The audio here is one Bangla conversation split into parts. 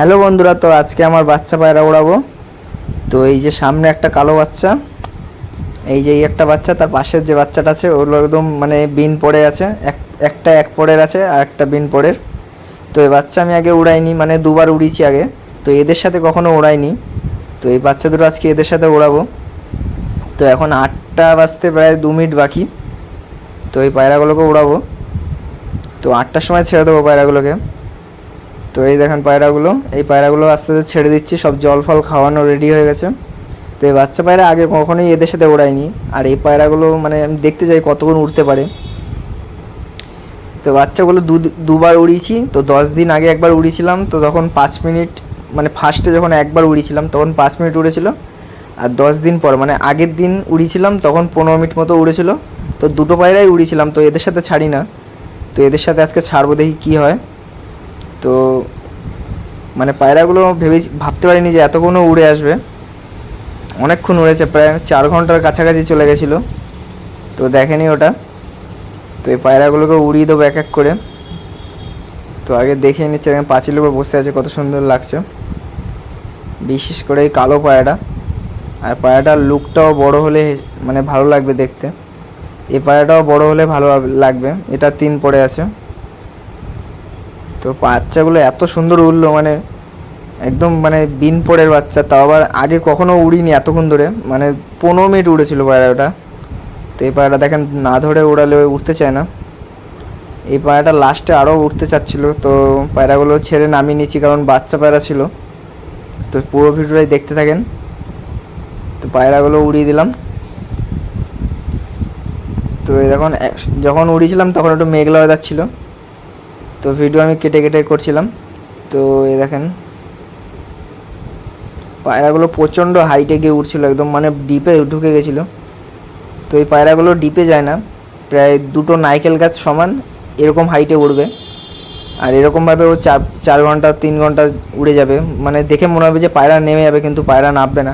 হ্যালো বন্ধুরা, তো আজকে আমার বাচ্চা পায়রা উড়াবো। তো এই যে সামনে একটা কালো বাচ্চা, এই যে এই একটা বাচ্চা, তার পাশের যে বাচ্চাটা আছে ওগুলো একদম মানে বিন পড়ে আছে, একটা এক পড়ের আছে আর একটা বিন পড়ের। তো এই বাচ্চা আমি আগে উড়াইনি, মানে দুবার উড়িয়েছি আগে, তো এদের সাথে কখনো উড়াইনি। তো এই বাচ্চা দুটো আজকে এদের সাথে উড়াবো। তো এখন 8টা বাজতে প্রায় 2 মিনিট বাকি। তো এই পায়রাগুলোকে উড়াবো, তো 8টার সময় ছেড়ে দেবো পায়রাগুলোকে। তো এই দেখেন পায়রাগুলো, এই পায়রাগুলো আস্তে আস্তে ছেড়ে দিচ্ছি, সব জল ফল খাওয়ানো রেডি হয়ে গেছে। তো এই বাচ্চা পায়রা আগে কখনোই এদের সাথে ওড়াইনি, আর এই পায়রাগুলো মানে আমি দেখতে চাই কতক্ষণ উড়তে পারে। তো বাচ্চাগুলো দুবার উড়িয়েছি। তো 10 দিন আগে একবার উড়িয়েছিলাম, তো তখন 5 মিনিট, মানে ফার্স্টে যখন একবার উড়িয়েছিলাম তখন 5 মিনিট উড়েছিল। আর 10 দিন পর মানে আগের দিন উড়িয়েছিলাম তখন 15 মিনিট মতো উড়েছিল। তো দুটো পায়রাই উড়িয়েছিলাম, তো এদের সাথে ছাড়ি না। তো এদের সাথে আজকে ছাড়বো, দেখি কী হয়। তো মানে পায়রাগুলো ভাবতে পারিনি যে এতক্ষণও উড়ে আসবে। অনেকক্ষণ উড়েছে, প্রায় 4 ঘন্টার কাছাকাছি চলে গেছিলো। তো দেখেনি ওটা। তো এই পায়রাগুলোকে উড়িয়ে দেবো এক এক করে। তো আগে দেখে নিচ্ছে, দেখেন পাঁচিলের উপর বসে আছে, কত সুন্দর লাগছে। বিশেষ করে এই কালো পায়রাটা, আর পায়রাটার লুকটাও বড় হলে মানে ভালো লাগবে দেখতে। এই পায়রাটাও বড় হলে ভালো লাগবে। এটা 3 পড়ে আছে। তো বাচ্চাগুলো এত সুন্দর উড়লো, মানে একদম মানে বিন পড়ের বাচ্চা, তাও আবার আগে কখনো উড়িনি এতক্ষণ ধরে, মানে 15 মিনিট উড়েছিল পায়রাটা। তো এই পায়রাটা দেখেন না ধরে উড়ালে উঠতে চায় না। এই পায়রাটা লাস্টে আরও উঠতে চাচ্ছিল, তো পায়রাগুলো ছেড়ে নামিয়ে নিচ্ছি কারণ বাচ্চা পায়রা ছিল। তো পুরো ভিডিওটাই দেখতে থাকেন। তো পায়রাগুলো উড়িয়ে দিলাম। তো এই দেখুন যখন উড়িয়েছিলাম তখন একটু মেঘলা ওয়েদার ছিল, তো ভিডিও আমি কেটে কেটে করছিলাম। তো এই দেখেন পায়রাগুলো প্রচণ্ড হাইটে গিয়ে উঠছিল, একদম মানে ডিপে ঢুকে গেছিলো। তো এই পায়রাগুলো ডিপে যায় না, প্রায় 2টো নারকেল গাছ সমান এরকম হাইটে উড়বে। আর এরকমভাবে ও 4 ঘন্টা 3 ঘন্টা উড়ে যাবে, মানে দেখে মনে হবে যে পায়রা নেমে যাবে, কিন্তু পায়রা নামবে না।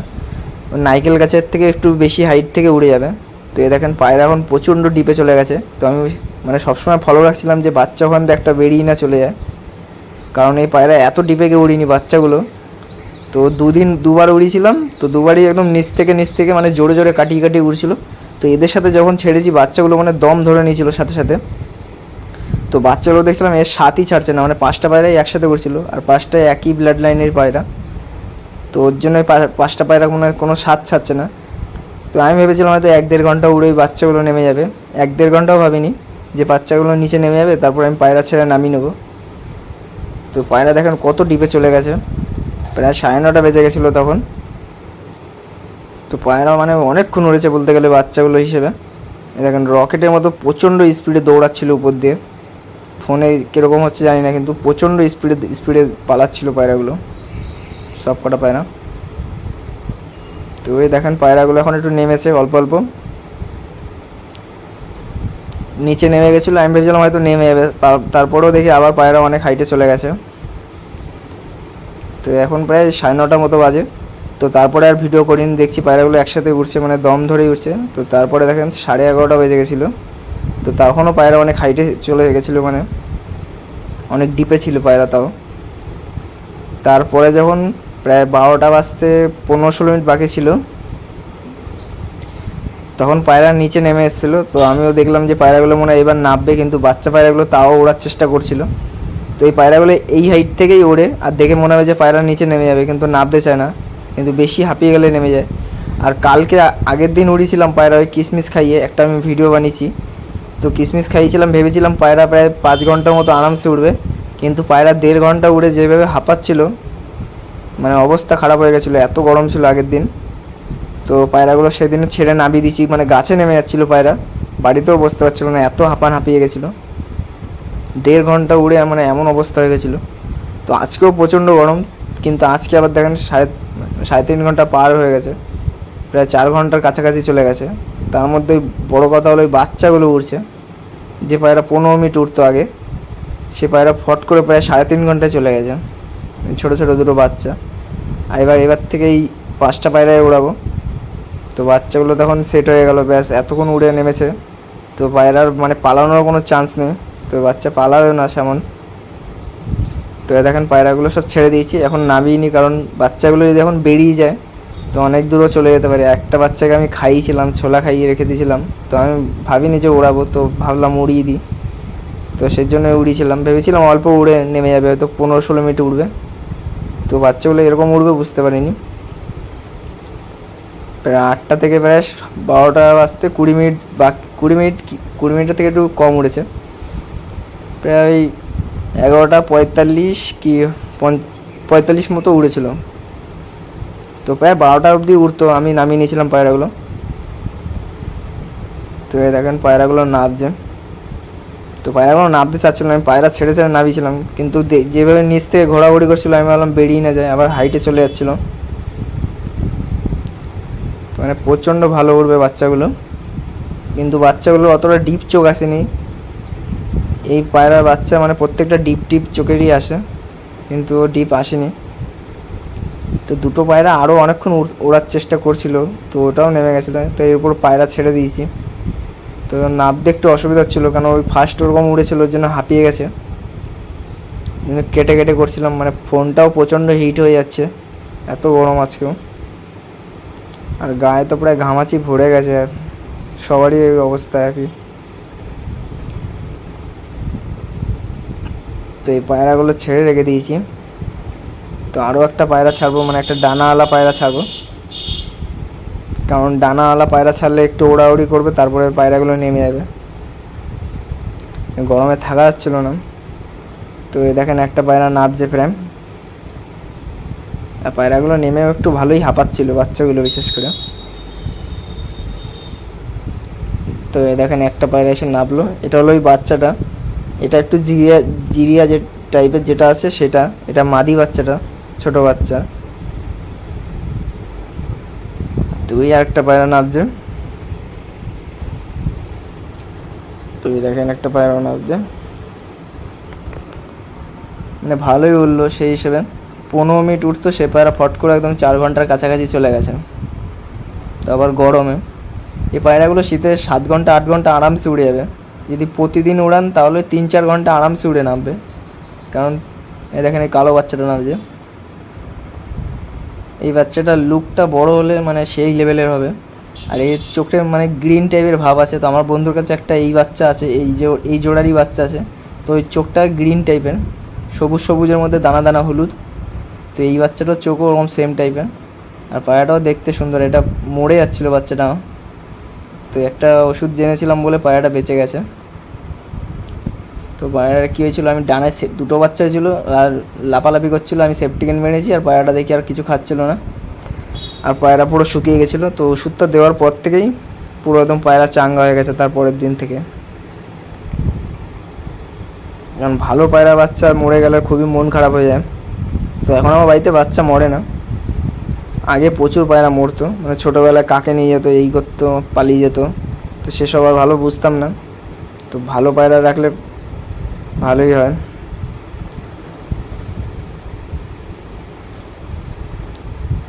নারকেল গাছের থেকে একটু বেশি হাইট থেকে উড়ে যাবে। তো এ দেখেন পায়রা এখন প্রচণ্ড ডিপে চলে গেছে। তো আমি মানে সবসময় ফলো রাখছিলাম যে বাচ্চা ওখান থেকে একটা বেরিয়ে না চলে যায়, কারণ এই পায়রা এত ডিপে গিয়ে উড়িনি বাচ্চাগুলো। তো দুবার উড়িয়েছিলাম, তো দুবারই একদম নিচ থেকে মানে জোরে জোরে কাটিয়ে কাটিয়ে উড়ছিল। তো এদের সাথে যখন ছেড়েছি বাচ্চাগুলো মানে দম ধরে নিয়েছিল সাথে সাথে। তো বাচ্চাগুলো দেখছিলাম এর সাথই ছাড়ছে না, মানে 5টা পায়রাই একসাথে উড়ছিল, আর 5টাই একই ব্লাড লাইনের পায়রা। তো ওর জন্য 5টা পায়রা কোনো স্বাদ ছাড়ছে না। তো আমি ভেবেছিলাম হয়তো 1-1.5 ঘন্টা উড়ে ওই বাচ্চাগুলো নেমে যাবে। 1-1.5 ঘন্টাও ভাবিনি যে বাচ্চাগুলো নিচে নেমে যাবে, তারপর আমি পায়রা ছেড়ে নামিয়ে নেবো। তো পায়রা দেখেন কত ডিপে চলে গেছে, প্রায় 9:30 বেজে গেছিলো তখন। তো পায়রা মানে অনেকক্ষণ উড়েছে বলতে গেলে বাচ্চাগুলো হিসেবে। দেখেন রকেটের মতো প্রচণ্ড স্পিডে দৌড়াচ্ছিল উপর দিয়ে। ফোনে কীরকম হচ্ছে জানি না, কিন্তু প্রচণ্ড স্পিডে পালাচ্ছিল পায়রাগুলো, সব কটা পায়রা। তো এই দেখেন পায়রাগুলো এখন একটু নেমেছে অল্প অল্প, নিচে নেমে গেছিলো। আমি ভেবেছিলাম হয়তো নেমে যাবে, তারপরেও দেখি আবার পায়রা অনেক হাইটে চলে গেছে। তো এখন প্রায় 9:30 মতো বাজে। তো তারপরে আর ভিডিও করিনি, দেখছি পায়রাগুলো একসাথে উঠছে, মানে দম ধরেই উঠছে। তো তারপরে দেখেন 11:30 বেজে গেছিলো। তো তখনও পায়রা অনেক হাইটে চলে গেছিলো, মানে অনেক ডিপে ছিল পায়রা তাও। তারপরে যখন প্রায় 12টা বাজতে 15-16 মিনিট বাকি ছিল, তখন পায়রা নিচে নেমে এসেছিলো। তো আমিও দেখলাম যে পায়রাগুলো মনে হয় এবার নামবে, কিন্তু বাচ্চা পায়রাগুলো তাও ওড়ার চেষ্টা করছিল। তো এই পায়রাগুলো এই হাইট থেকেই ওড়ে, আর দেখে মনে হবে যে পায়রা নিচে নেমে যাবে, কিন্তু নামতে চায় না, কিন্তু বেশি হাঁপিয়ে গেলে নেমে যায়। আর কালকে আগের দিন উড়িয়েছিলাম পায়রা ওই কিশমিশ খাইয়ে, একটা আমি ভিডিও বানিয়েছি। তো কিশমিশ খাইয়েছিলাম, ভেবেছিলাম পায়রা প্রায় 5 ঘন্টার মতো আরামসে উড়বে, কিন্তু পায়রা 1.5 ঘন্টা উড়ে যেভাবে হাঁপাচ্ছিল, মানে অবস্থা খারাপ হয়ে গেছিলো, এত গরম ছিল আগের দিন। তো পায়রাগুলো সেদিন ছেড়ে নামিয়ে দিয়েছি, মানে গাছে নেমে যাচ্ছিলো পায়রা, বাড়িতেও বসতে পারছিলো না, এত হাঁপিয়ে গেছিলো। 1.5 ঘন্টা উড়ে মানে এমন অবস্থা হয়ে গেছিলো। তো আজকেও প্রচণ্ড গরম, কিন্তু আজকে আবার দেখেন 3.5 ঘন্টা পার হয়ে গেছে, প্রায় 4 ঘন্টার কাছাকাছি চলে গেছে। তার মধ্যে বড় কথা হলো ওই বাচ্চাগুলো উড়ছে। যে পায়রা 15 মিনিট উঠতো আগে, সে পায়রা ফট করে প্রায় 3.5 ঘন্টায় চলে গেছে, ছোটো ছোটো দুটো বাচ্চা। আর এবার থেকেই 5টা পায়রায় উড়াবো। তো বাচ্চাগুলো তখন সেট হয়ে গেল, ব্যাস এতক্ষণ উড়ে নেমেছে। তো পায়রার মানে পালানোর কোনো চান্স নেই, তো বাচ্চা পালাবেও না সেমন। তো দেখেন পায়রাগুলো সব ছেড়ে দিয়েছি, এখন নামিয়ে, কারণ বাচ্চাগুলো যদি এখন বেরিয়ে যায় তো অনেক দূরও চলে যেতে পারে। একটা বাচ্চাকে আমি খাইয়েছিলাম, ছোলা খাইয়ে রেখে দিয়েছিলাম, তো আমি ভাবিনি যে উড়াবো, তো ভাবলাম উড়িয়ে দিই। তো সেই জন্য উড়িয়েছিলাম, ভেবেছিলাম অল্প উড়ে নেমে যাবে, হয়তো 15-16 মিনিট উড়বে। তো বাচ্চাগুলো এরকম উড়বে বুঝতে পারিনি। প্রায় 8টা থেকে প্রায় 12টা বাজতে 20 মিনিট বা 20 মিনিটের থেকে একটু কম উড়েছে। প্রায় 11টা 45 কি 45 মতো উড়েছিল। তো প্রায় 12টা অবধি উড়তো, আমি নামিয়ে নিয়েছিলাম পায়রাগুলো। তো এই দেখেন পায়রাগুলো নামছে। তো পায়রাগুলো নামতে চাচ্ছিল না, আমি পায়রা ছেড়ে ছেড়ে নামিয়েছিলাম, কিন্তু যেভাবে নিচ থেকে ঘোরাঘুরি করছিল আমি ভাবলাম বেরিয়ে না যায়, আবার হাইটে চলে যাচ্ছিলো। মানে প্রচণ্ড ভালো উড়বে বাচ্চাগুলো, কিন্তু বাচ্চাগুলো অতটা ডিপ চোখ আসেনি। এই পায়রার বাচ্চা মানে প্রত্যেকটা ডিপ ডিপ চোখেরই আসে, কিন্তু ও ডিপ আসেনি। তো দুটো পায়রা আরও অনেকক্ষণ ওড়ার চেষ্টা করছিল, তো ওটাও নেমে গেছিলো। তো এর উপর পায়রা ছেড়ে দিয়েছি। তো নামতে একটু অসুবিধা হচ্ছিলো, কারণ ওই ফার্স্ট ওরকম উড়েছিল, ওর জন্য হাঁপিয়ে গেছে, কেটে কেটে করছিলাম। মানে ফোনটাও প্রচণ্ড হিট হয়ে যাচ্ছে, এত গরম আজকেও। আর গায়ে তো প্রায় ঘামাচি ভরে গেছে, সবারই এই অবস্থা একই। তো এই পায়রাগুলো ছেড়ে রেখে দিয়েছি। তো আরও একটা পায়রা ছাড়বো, মানে একটা ডানাওয়ালা পায়রা ছাড়বো, কারণ ডানাওয়ালা পায়রা ছাড়লে একটু ওড়াউড়ি করবে, তারপরে পায়রাগুলো নেমে যাবে, গরমে থাকা যাচ্ছিলো না। তো এই দেখেন একটা পায়রা নামছে প্রায়, আর পায়রাগুলো নেমেও একটু ভালোই হাঁপাচ্ছিল, বাচ্চাগুলো বিশেষ করে। তো এই দেখেন একটা পায়রা এসে নামলো, এটা হলো ওই বাচ্চাটা। এটা একটু জিরিয়া জিরিয়া যে টাইপের যেটা আছে সেটা, এটা মাদি বাচ্চাটা, ছোট বাচ্চা। তুই আর একটা পায়রা নামছে, তুই দেখেন একটা পায়রা নামছে, মানে ভালোই উঠলো সেই হিসেবে। 15 মিনিট উঠতো সে পায়রা, ফট করে একদম 4 ঘন্টার কাছাকাছি চলে গেছে। তো আবার গরমে এই পায়রাগুলো শীতে 7 ঘন্টা 8 ঘন্টা আরামসে উড়ে যাবে। যদি প্রতিদিন উড়ান তাহলে 3-4 ঘন্টা আরামসে উড়ে নামবে। কারণ এই দেখেন এই কালো বাচ্চাটা নামছে, এই বাচ্চাটার লুকটা বড় হলে মানে সেই লেভেলের হবে। আর এর চোখে মানে গ্রিন টাইপের ভাব আছে। তো আমার বন্ধুর কাছে একটা এই বাচ্চা আছে, এই জোড়ারই বাচ্চা আছে। তো ওই চোখটা গ্রিন টাইপের, সবুজ সবুজের মধ্যে দানা দানা হলুদ। তো এই বাচ্চাটার চোখও ওরকম সেম টাইপের, আর পায়রাটাও দেখতে সুন্দর। এটা মরে যাচ্ছিলো বাচ্চাটা, তো একটা ওষুধ জেনেছিলাম বলে পায়রাটা বেঁচে গেছে। তো পায়রাটা কী হয়েছিল, আমি ডানায় দুটো বাচ্চা হয়েছিলো আর লাপালাপি করছিলো, আমি সেফটিকেন মেরেছি, আর পায়রাটা দেখি আর কিছু খাচ্ছিলো না, আর পায়রা পুরো শুকিয়ে গেছিলো। তো ওষুধটা দেওয়ার পর থেকেই পুরো একদম পায়রা চাঙ্গা হয়ে গেছে তারপরের দিন থেকে। কারণ ভালো পায়রা বাচ্চা মরে গেলে খুবই মন খারাপ হয়ে যায়। তো এখন আমার বাড়িতে বাচ্চা মরে না, আগে প্রচুর পায়রা মরতো, মানে ছোটোবেলায় কাকে নিয়ে যেত, এই করতো, পালিয়ে যেত। তো সেসব আর ভালো বুঝতাম না। তো ভালো পায়রা রাখলে ভালোই হয়।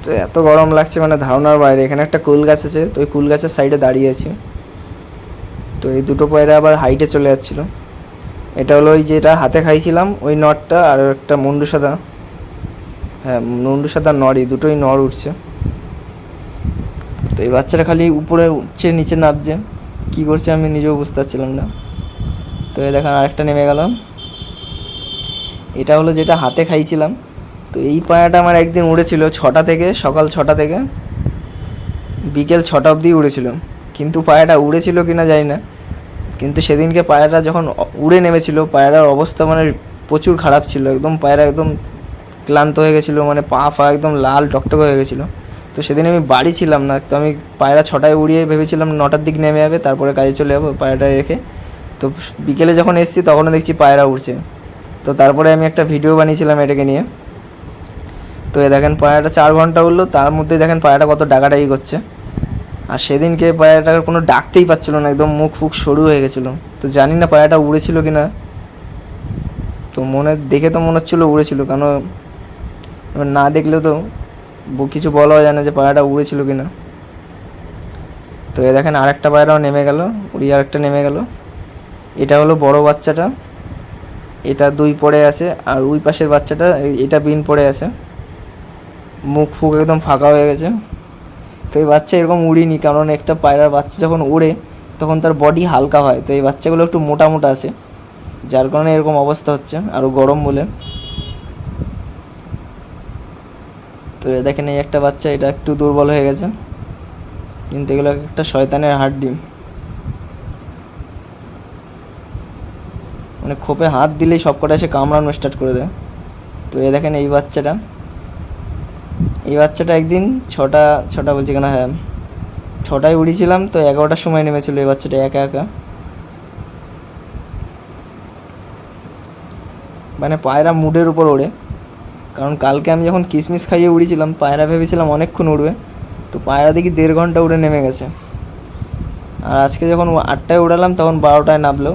তো এত গরম লাগছে মানে ধারণার বাইরে। এখানে একটা কুল গাছ আছে, তো ওই কুল গাছের সাইডে দাঁড়িয়ে আছি। তো এই দুটো পায়রা আবার হাইটে চলে যাচ্ছিলো। এটা হলো ওই যেটা হাতে খাইছিলাম ওই নটটা, আর একটা মুন্ডু সাদা, হ্যাঁ মুন্ডু সাদা নরই, দুটোই নর উঠছে। তো এই বাচ্চাটা খালি উপরে উঠছে নিচে নামছে, কী করছে আমি নিজেও বুঝতে পারছিলাম না। তো এই দেখেন আরেকটা নেমে গেলাম, এটা হলো যেটা হাতে খাইছিলাম। তো এই পায়রাটা আমার একদিন উড়েছিল 6টা থেকে, সকাল 6টা থেকে বিকেল 6টা অবধি উড়েছিল। কিন্তু পায়রাটা উড়েছিল কিনা জানি না, কিন্তু সেদিনকে পায়রাটা যখন উড়ে নেমেছিল পায়রার অবস্থা মানে প্রচুর খারাপ ছিল, একদম পায়রা একদম ক্লান্ত হয়ে গেছিলো, মানে পা ফা একদম লাল টকটক হয়ে গেছিলো। তো সেদিন আমি বাড়ি ছিলাম না, তো আমি পায়রা 6টায় উড়িয়ে ভেবেছিলাম 9টার দিক নেমে যাবে, তারপরে কাজে চলে যাবো পায়রাটা রেখে। তো বিকেলে যখন এসেছি তখনও দেখছি পায়রা উড়ছে। তো তারপরে আমি একটা ভিডিও বানিয়েছিলাম এটাকে নিয়ে। তো এ দেখেন পায়রাটা 4 ঘন্টা উঠলো, তার মধ্যে দেখেন পায়রাটা কত ডাকাডাকি করছে। আর সেদিনকে পায়রাটার কোনো ডাকতেই পাচ্ছিলো না, একদম মুখ ফুক সরু হয়ে গেছিলো। তো জানি না পায়রাটা উড়েছিল কি না, তো দেখে তো মনে হচ্ছিলো উড়েছিল, কারণ না দেখলে তো কিছু বলা যায় না যে পায়রাটা উড়েছিল কি না। তো এ দেখেন আরেকটা পায়রাও নেমে গেল, উড়িয়ে আরেকটা নেমে গেল। এটা হলো বড় বাচ্চাটা, এটা 2 পড়ে আছে, আর ওই পাশের বাচ্চাটা এটা বিন পড়ে আছে, মুখ ফুক একদম ফাঁকা হয়ে গেছে। তো এই বাচ্চা এরকম উড়িনি, কারণ একটা পায়রার বাচ্চা যখন উড়ে তখন তার বডি হালকা হয়, তো এই বাচ্চাগুলো একটু মোটা মোটা আছে, যার কারণে এরকম অবস্থা হচ্ছে, আরও গরম বলে। তো দেখেন এই একটা বাচ্চা, এটা একটু দুর্বল হয়ে গেছে, কিন্তু এগুলো একটা শয়তানের হাড্ডি, মানে খোপে হাত দিলেই সব কটা এসে কামড়ানো স্টার্ট করে দেয়। তো দেখেন এই বাচ্চাটা একদিন ছটা বলছি কেন, হ্যাঁ 6টায় উড়িয়েছিলাম, তো 11টার সময় নেমেছিল এই বাচ্চাটা একা একা। মানে পায়রা মুডের উপর ওড়ে, কারণ কালকে আমি যখন কিশমিশ খাইয়ে উড়িয়েছিলাম পায়রা ভেবেছিলাম অনেকক্ষণ উড়বে, তো পায়রা দেখি 1.5 ঘন্টা উড়ে নেমে গেছে। আর আজকে যখন 8টায় উড়ালাম তখন 12টায় নামলো,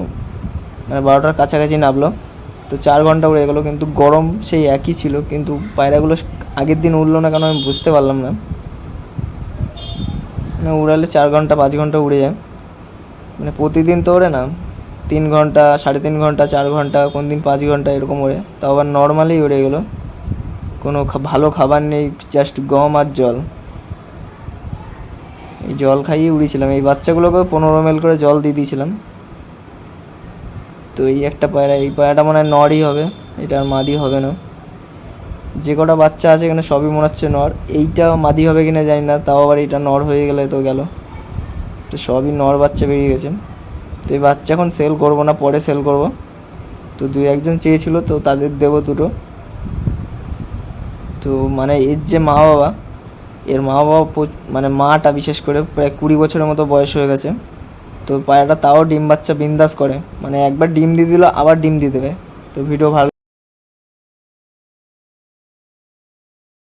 মানে 12টার কাছাকাছি নামলো, তো 4 ঘন্টা উড়ে গেলো, কিন্তু গরম সেই একই ছিল, কিন্তু পায়রাগুলো আগের দিন উড়লো না কেন আমি বুঝতে পারলাম না। মানে উড়ালে 4 ঘন্টা 5 ঘন্টা উড়ে যায়, মানে প্রতিদিন তো ওড়ে না, 3 ঘন্টা 3.5 ঘন্টা 4 ঘন্টা, কোন দিন 5 ঘন্টা এরকম ওড়ে, তাও আবার নর্মালি উড়ে গেলো, কোনো ভালো খাবার নেই, জাস্ট গম আর জল। এই জল খাইয়ে উড়িয়েছিলাম, এই বাচ্চাগুলোকে 15 ml করে জল দিয়ে দিয়েছিলাম। তো এই একটা পায়রা, এই পায়রাটা মনে হয় নরই হবে, এটা আর মাদি হবে না। যে কটা বাচ্চা আছে এখানে সবই মনে হচ্ছে নর, এইটা মাদি হবে কিনা জানি না, তাও আবার এটা নর হয়ে গেলে তো গেল, তো সবই নর বাচ্চা বেরিয়ে গেছে। তো এই বাচ্চা এখন সেল করবো না, পরে সেল করব। তো 2-1জন চেয়েছিল, তো তাদের দেবো 2টো। তো মানে এর যে মা বাবা, এর মা বাবা মানে মাটা বিশেষ করে প্রায় 20 বছরের মতো বয়স হয়ে গেছে। তো পায়রাটা তাও ডিম বাচ্চা বিন্দাস করে, মানে একবার ডিম দিয়ে দিল আবার ডিম দিয়ে দেবে। তো ভিডিও ভালো